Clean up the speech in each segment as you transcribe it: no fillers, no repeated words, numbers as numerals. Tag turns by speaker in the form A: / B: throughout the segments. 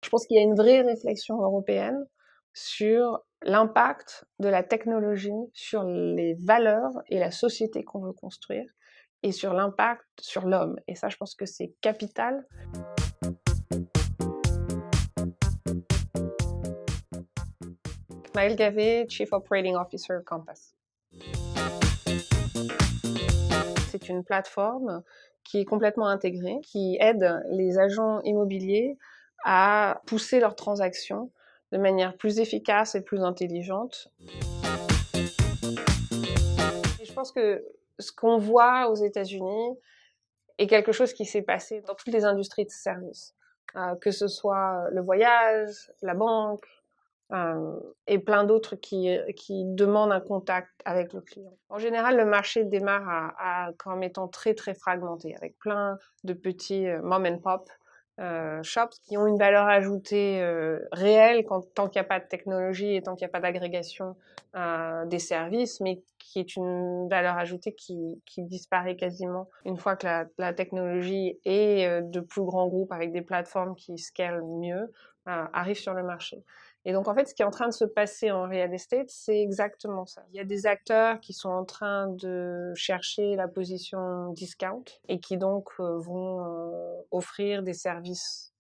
A: Je pense qu'il y a une vraie réflexion européenne sur l'impact de la technologie sur les valeurs et la société qu'on veut construire et sur l'impact sur l'homme. Et ça, je pense que c'est capital. Maëlle Gavet, Chief Operating Officer Compass. C'est une plateforme qui est complètement intégrée, qui aide les agents immobiliers à pousser leurs transactions de manière plus efficace et plus intelligente. Et je pense que ce qu'on voit aux États-Unis est quelque chose qui s'est passé dans toutes les industries de services, que ce soit le voyage, la banque, et plein d'autres qui demandent un contact avec le client. En général, le marché démarre comme étant très très fragmenté, avec plein de petits mom and pop shops qui ont une valeur ajoutée réelle tant qu'il n'y a pas de technologie et tant qu'il n'y a pas d'agrégation des services, mais qui est une valeur ajoutée qui disparaît quasiment une fois que la technologie et de plus grands groupes avec des plateformes qui scalent mieux arrivent sur le marché. Et donc, en fait, ce qui est en train de se passer en real estate, c'est exactement ça. Il y a des acteurs qui sont en train de chercher la position discount et qui donc vont offrir des services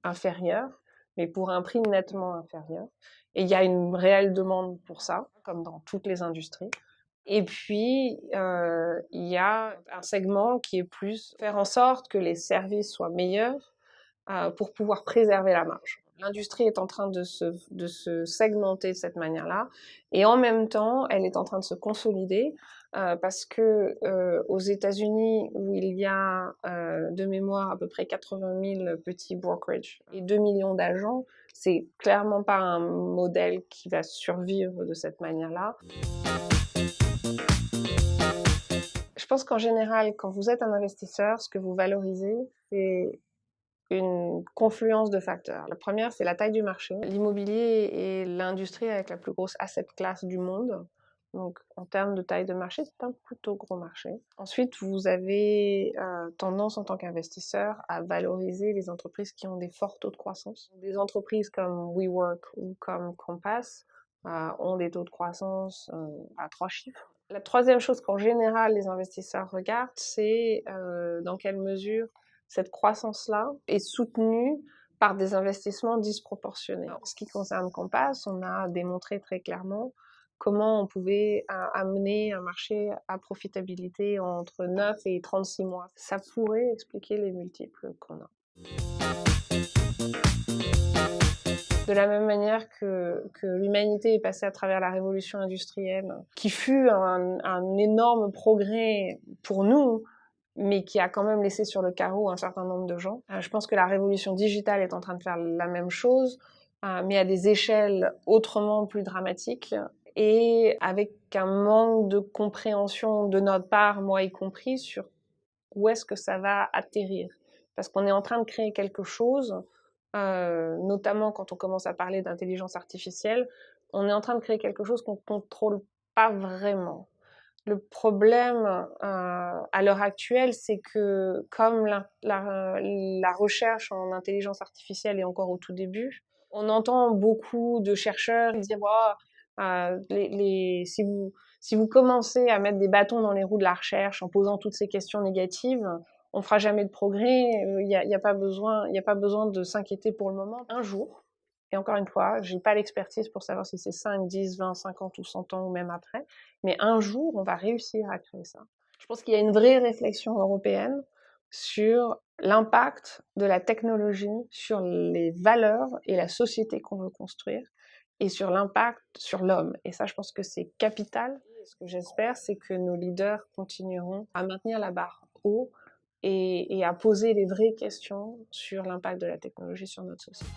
A: inférieurs, mais pour un prix nettement inférieur. Et il y a une réelle demande pour ça, comme dans toutes les industries. Et puis, il y a un segment qui est plus faire en sorte que les services soient meilleurs pour pouvoir préserver la marge. L'industrie est en train de se segmenter de cette manière-là, et en même temps, elle est en train de se consolider parce que aux États-Unis, où il y a de mémoire à peu près 80 000 petits brokerages et 2 millions d'agents, c'est clairement pas un modèle qui va survivre de cette manière-là. Je pense qu'en général, quand vous êtes un investisseur, ce que vous valorisez, c'est une confluence de facteurs. La première, c'est la taille du marché. L'immobilier est l'industrie avec la plus grosse asset class du monde. Donc, en termes de taille de marché, c'est un plutôt gros marché. Ensuite, vous avez tendance en tant qu'investisseur à valoriser les entreprises qui ont des forts taux de croissance. Des entreprises comme WeWork ou comme Compass ont des taux de croissance à 3 chiffres. La troisième chose qu'en général les investisseurs regardent, c'est dans quelle mesure cette croissance-là est soutenue par des investissements disproportionnés. En ce qui concerne Compass, on a démontré très clairement comment on pouvait amener un marché à profitabilité entre 9 et 36 mois. Ça pourrait expliquer les multiples qu'on a. De la même manière que l'humanité est passée à travers la révolution industrielle, qui fut un énorme progrès pour nous, mais qui a quand même laissé sur le carreau un certain nombre de gens. Je pense que la révolution digitale est en train de faire la même chose, mais à des échelles autrement plus dramatiques et avec un manque de compréhension de notre part, moi y compris, sur où est-ce que ça va atterrir. Parce qu'on est en train de créer quelque chose, notamment quand on commence à parler d'intelligence artificielle, on est en train de créer quelque chose qu'on ne contrôle pas vraiment. Le problème à l'heure actuelle, c'est que comme la recherche en intelligence artificielle est encore au tout début, on entend beaucoup de chercheurs dire si vous commencez à mettre des bâtons dans les roues de la recherche en posant toutes ces questions négatives, on fera jamais de progrès, il n'y a pas besoin de s'inquiéter pour le moment. Un jour, et encore une fois, j'ai pas l'expertise pour savoir si c'est 5, 10, 20, 50 ou 100 ans ou même après, mais un jour, on va réussir à créer ça. Je pense qu'il y a une vraie réflexion européenne sur l'impact de la technologie sur les valeurs et la société qu'on veut construire et sur l'impact sur l'homme. Et ça, je pense que c'est capital. Ce que j'espère, c'est que nos leaders continueront à maintenir la barre haut et à poser les vraies questions sur l'impact de la technologie sur notre société.